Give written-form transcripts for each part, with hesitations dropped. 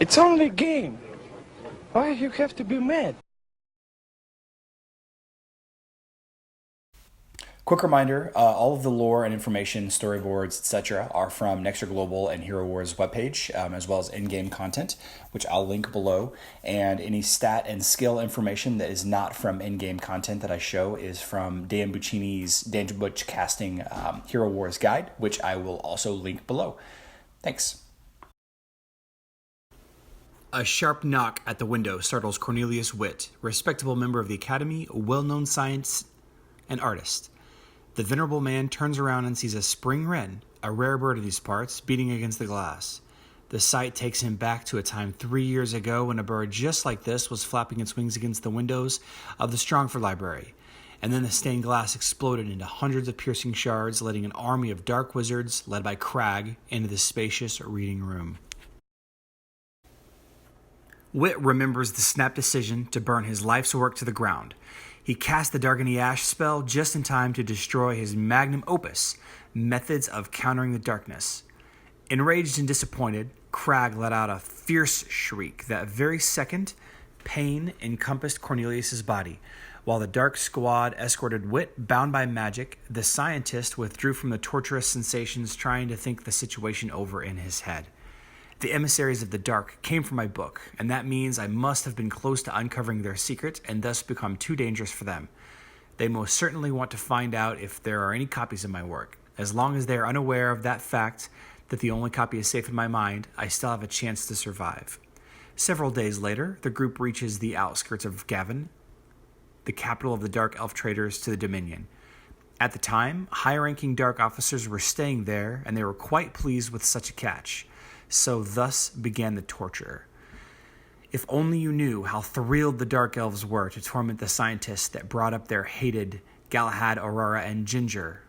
It's only a game. Why you have to be mad? Quick reminder, all of the lore and information, storyboards, etc. are from nextersglobal and Herowars's webpage, as well as in-game content, which I'll link below. And any stat and skill information that is not from in-game content that I show is from Dan Buccini's Dan Butch Casting Hero Wars Guide, which I will also link below. Thanks. A sharp knock at the window startles Cornelius Witt, a respectable member of the Academy, a well-known scientist and artist. The venerable man turns around and sees a spring wren, a rare bird of these parts, beating against the glass. The sight takes him back to a time 3 years ago when a bird just like this was flapping its wings against the windows of the Strongford Library. And then the stained glass exploded into hundreds of piercing shards, letting an army of dark wizards, led by Crag, into the spacious reading room. Witt remembers the snap decision to burn his life's work to the ground. He cast the Dargany Ash spell just in time to destroy his magnum opus, Methods of Countering the Darkness. Enraged and disappointed, Crag let out a fierce shriek. That very second, pain encompassed Cornelius's body. While the dark squad escorted Witt, bound by magic, the scientist withdrew from the torturous sensations, trying to think the situation over in his head. The emissaries of the dark came from my book, and that means I must have been close to uncovering their secret and thus become too dangerous for them. They most certainly want to find out if there are any copies of my work. As long as they are unaware of that fact, that the only copy is safe in my mind, I still have a chance to survive. Several days later, the group reaches the outskirts of Gavin, the capital of the Dark Elf traders to the Dominion. At the time, high-ranking Dark officers were staying there, and they were quite pleased with such a catch. So thus began the torture. If only you knew how thrilled the Dark Elves were to torment the scientists that brought up their hated Galahad, Aurora, and Ginger.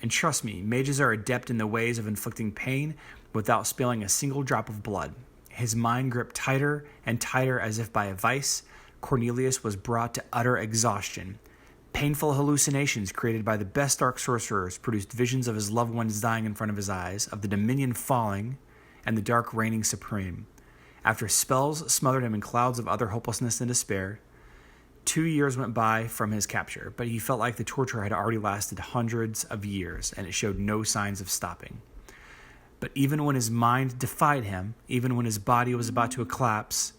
And trust me, mages are adept in the ways of inflicting pain without spilling a single drop of blood. His mind gripped tighter and tighter as if by a vice. Cornelius was brought to utter exhaustion. Painful hallucinations created by the best dark sorcerers produced visions of his loved ones dying in front of his eyes, of the Dominion falling, and the dark reigning supreme. After spells smothered him in clouds of utter hopelessness and despair, 2 years went by from his capture, but he felt like the torture had already lasted hundreds of years, and it showed no signs of stopping. But even when his mind defied him, even when his body was about to collapse,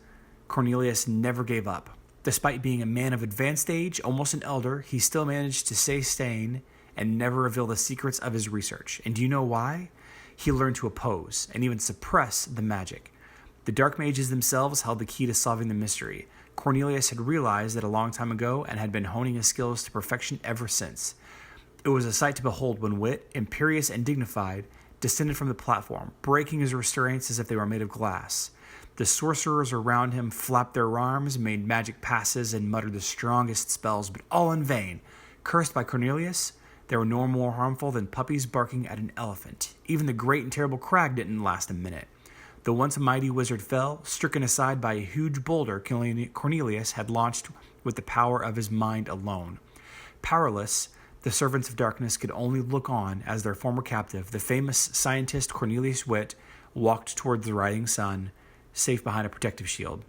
Cornelius never gave up. Despite being a man of advanced age, almost an elder, he still managed to stay sane and never reveal the secrets of his research. And do you know why? He learned to oppose and even suppress the magic. The dark mages themselves held the key to solving the mystery. Cornelius had realized that a long time ago and had been honing his skills to perfection ever since. It was a sight to behold when Witt, imperious and dignified, descended from the platform, breaking his restraints as if they were made of glass. The sorcerers around him flapped their arms, made magic passes, and muttered the strongest spells, but all in vain. Cursed by Cornelius, they were no more harmful than puppies barking at an elephant. Even the great and terrible Crag didn't last a minute. The once mighty wizard fell, stricken aside by a huge boulder Cornelius had launched with the power of his mind alone. Powerless, the servants of darkness could only look on as their former captive, the famous scientist Cornelius Witt, walked toward the rising sun, safe behind a protective shield.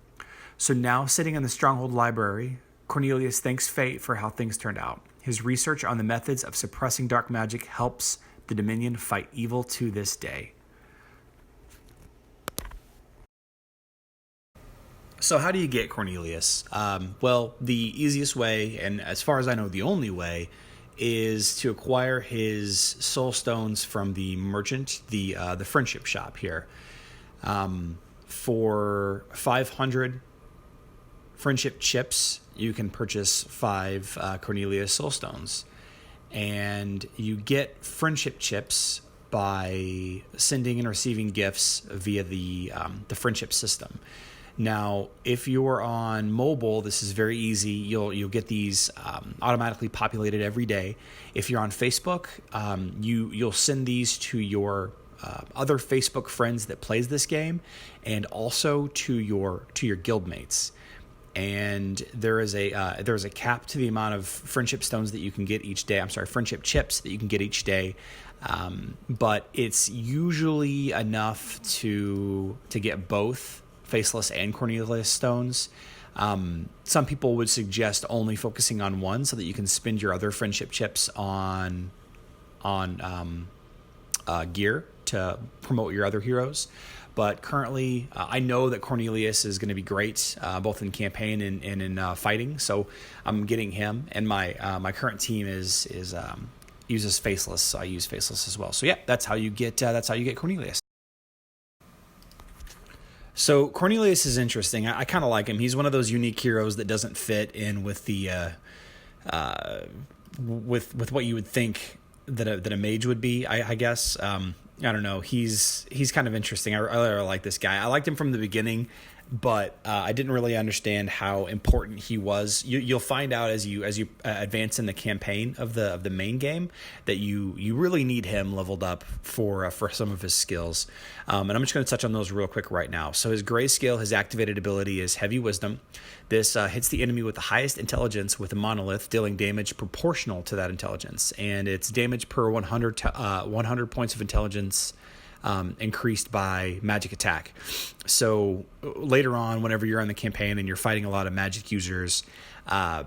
So now, sitting in the Stronghold Library, Cornelius thanks fate for how things turned out. His research on the methods of suppressing dark magic helps the Dominion fight evil to this day. So how do you get Cornelius? Well, the easiest way, and as far as I know the only way, is to acquire his soul stones from the merchant, the friendship shop here. For 500 friendship chips, you can purchase 5 Cornelius soul stones. And you get friendship chips by sending and receiving gifts via the friendship system. Now, if you're on mobile, this is very easy. You'll get these automatically populated every day. If you're on Facebook, you'll send these to your other Facebook friends that plays this game, and also to your guildmates. And there is a cap to the amount of friendship stones that you can get each day. Friendship chips that you can get each day. But it's usually enough to get both Faceless and Cornelius stones. Some people would suggest only focusing on one so that you can spend your other friendship chips on gear to promote your other heroes. But currently, I know that Cornelius is going to be great, both in campaign and in fighting. So I'm getting him, and my current team uses Faceless, so I use Faceless as well. So yeah, that's how you get Cornelius. So Cornelius is interesting. I kind of like him. He's one of those unique heroes that doesn't fit in with the with what you would think that a mage would be. I guess. I don't know. He's kind of interesting. I really like this guy. I liked him from the beginning, but I didn't really understand how important he was. You'll find out as you advance in the campaign of the main game that you really need him leveled up for some of his skills. And I'm just going to touch on those real quick right now. So his gray skill, his activated ability is Heavy Wisdom. This hits the enemy with the highest intelligence with a monolith, dealing damage proportional to that intelligence, and it's damage per 100 points of intelligence. Increased by magic attack. So later on, whenever you're on the campaign and you're fighting a lot of magic users,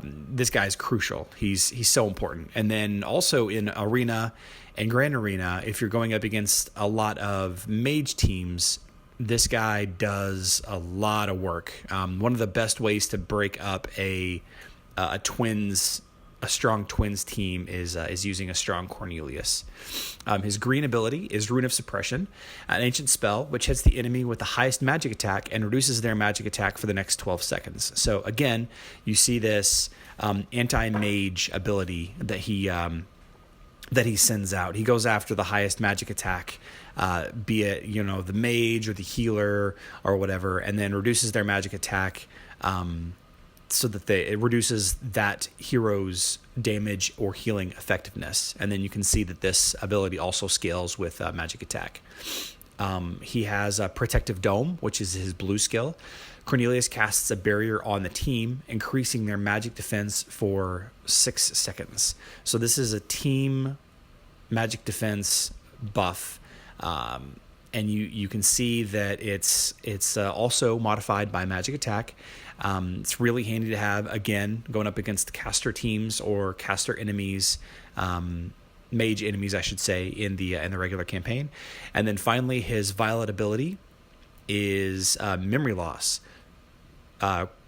this guy's crucial. He's so important. And then also in Arena and Grand Arena, if you're going up against a lot of mage teams, this guy does a lot of work. One of the best ways to break up a strong twins team is using a strong Cornelius. His green ability is Rune of Suppression, an ancient spell which hits the enemy with the highest magic attack and reduces their magic attack for the next 12 seconds. So again, you see this anti-mage ability that he sends out. He goes after the highest magic attack, be it the mage or the healer or whatever, and then reduces their magic attack. So that it reduces that hero's damage or healing effectiveness. And then you can see that this ability also scales with magic attack. He has a Protective Dome, which is his blue skill. Cornelius casts a barrier on the team, increasing their magic defense for 6 seconds. So this is a team magic defense buff. And you can see that it's also modified by magic attack. It's really handy to have, again, going up against caster teams or caster enemies, mage enemies, I should say, in the regular campaign. And then finally, his violet ability is memory loss.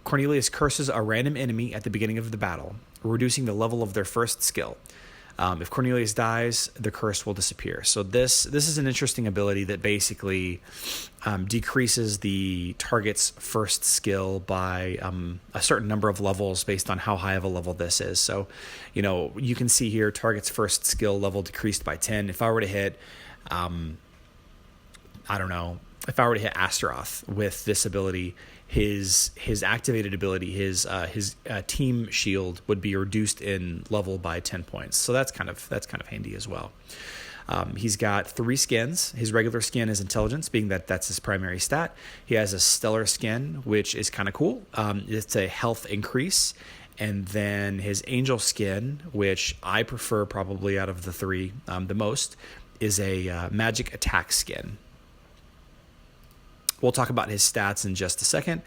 Cornelius curses a random enemy at the beginning of the battle, reducing the level of their first skill. If Cornelius dies, the curse will disappear. So this is an interesting ability that basically decreases the target's first skill by a certain number of levels based on how high of a level this is. So, you can see here target's first skill level decreased by 10. If I were to hit, if I were to hit Astaroth with this ability, his activated ability, his team shield would be reduced in level by 10 points. So that's kind of handy as well. He's got 3 skins. His regular skin is intelligence, being that's his primary stat. He has a stellar skin, which is kind of cool. It's a health increase. And then his angel skin, which I prefer probably out of the 3 the most, is a magic attack skin. We'll talk about his stats in just a second.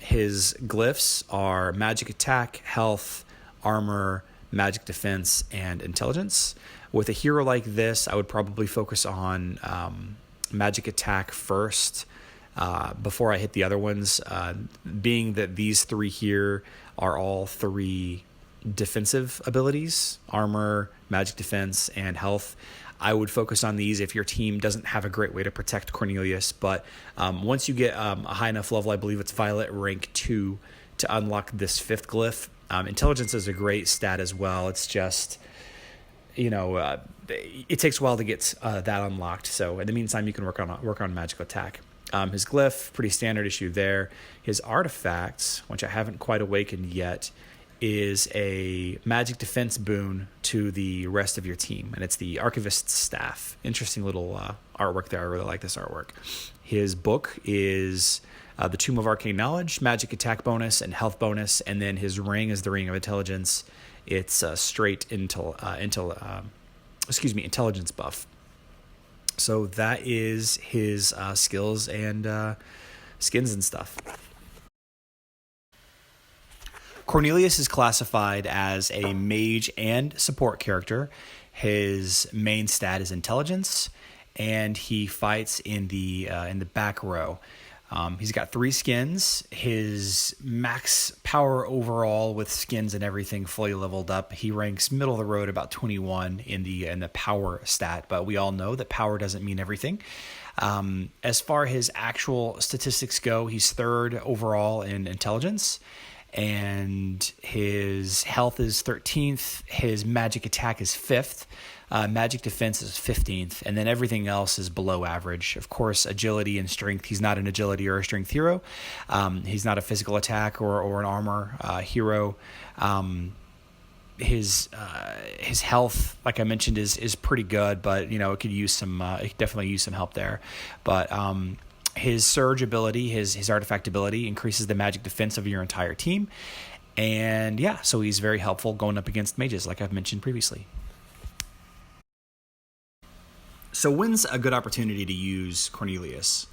His glyphs are magic attack, health, armor, magic defense, and intelligence. With a hero like this, I would probably focus on magic attack first before I hit the other ones, being that these 3 here are all 3 defensive abilities: armor, magic defense, and health. I would focus on these if your team doesn't have a great way to protect Cornelius. But once you get a high enough level, I believe it's Violet rank 2, to unlock this 5th glyph. Intelligence is a great stat as well. It's just, it takes a while to get that unlocked. So in the meantime, you can work on magical attack. His glyph, pretty standard issue there. His artifacts, which I haven't quite awakened yet, is a magic defense boon to the rest of your team, and it's the Archivist's Staff. Interesting little artwork there. I really like this artwork. His book is the Tomb of Arcane Knowledge, magic attack bonus and health bonus, and then his ring is the Ring of Intelligence. It's straight intelligence buff. So that is his skills and skins and stuff. Cornelius is classified as a mage and support character. His main stat is intelligence, and he fights in the back row. He's got 3 skins. His max power overall with skins and everything fully leveled up. He ranks middle of the road, about 21 in the power stat. But we all know that power doesn't mean everything. As far as his actual statistics go, he's 3rd overall in intelligence, and his health is 13th. His magic attack is 5th. Magic defense is 15th, and then everything else is below average. Of course, agility and strength. He's not an agility or a strength hero. He's not a physical attack or an armor hero. His health, like I mentioned, is pretty good, but it could use some. It could definitely use some help there. But his surge ability, his artifact ability, increases the magic defense of your entire team, and yeah, so he's very helpful going up against mages, like I've mentioned previously. So when's a good opportunity to use Cornelius?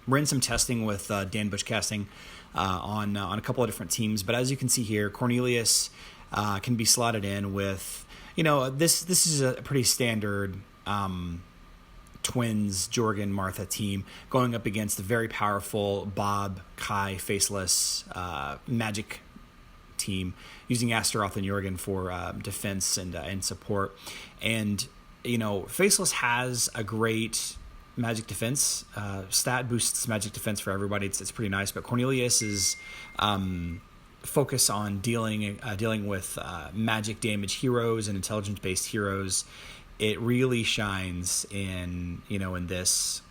We're in some testing with Dan Bushcasting on a couple of different teams, but as you can see here, Cornelius can be slotted in with, this is a pretty standard twins, Jorgen, Martha team going up against the very powerful Bob, Kai, Faceless magic team using Astaroth and Jorgen for defense and support. And Faceless has a great magic defense stat, boosts magic defense for everybody. It's pretty nice, but Cornelius is focus on dealing with magic damage heroes and intelligence based heroes. It really shines in this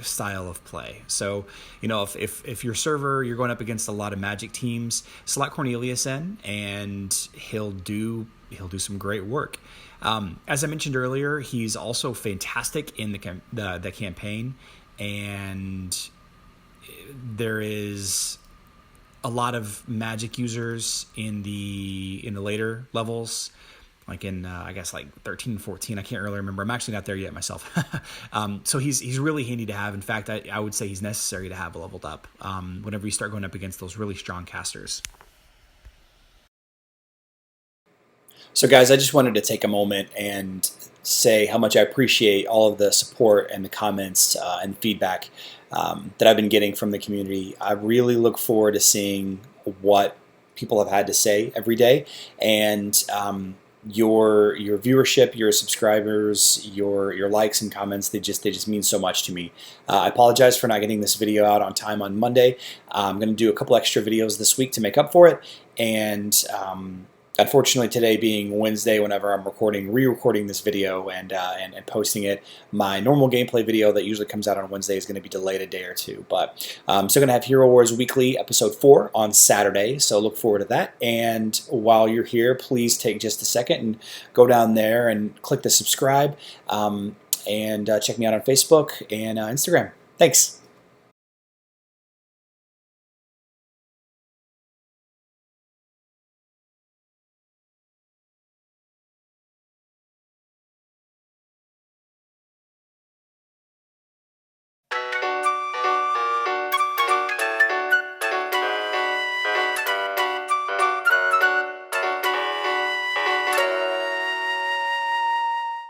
style of play. So if your server, you're going up against a lot of magic teams, slot Cornelius in and he'll do some great work. As I mentioned earlier, he's also fantastic in the campaign, and there is a lot of magic users in the later levels, like in I guess like 13 and 14. I can't really remember. I'm actually not there yet myself. So he's really handy to have. In fact, I would say he's necessary to have leveled up whenever you start going up against those really strong casters. So guys, I just wanted to take a moment and say how much I appreciate all of the support and the comments and feedback that I've been getting from the community. I really look forward to seeing what people have had to say every day, and your viewership, your subscribers, your likes and comments, they just mean so much to me. I apologize for not getting this video out on time on Monday. I'm going to do a couple extra videos this week to make up for it, and unfortunately, today being Wednesday, whenever I'm re-recording this video and posting it, my normal gameplay video that usually comes out on Wednesday is going to be delayed a day or two. But I'm still going to have Hero Wars Weekly Episode 4 on Saturday, so look forward to that. And while you're here, please take just a second and go down there and click the subscribe, and check me out on Facebook and Instagram. Thanks.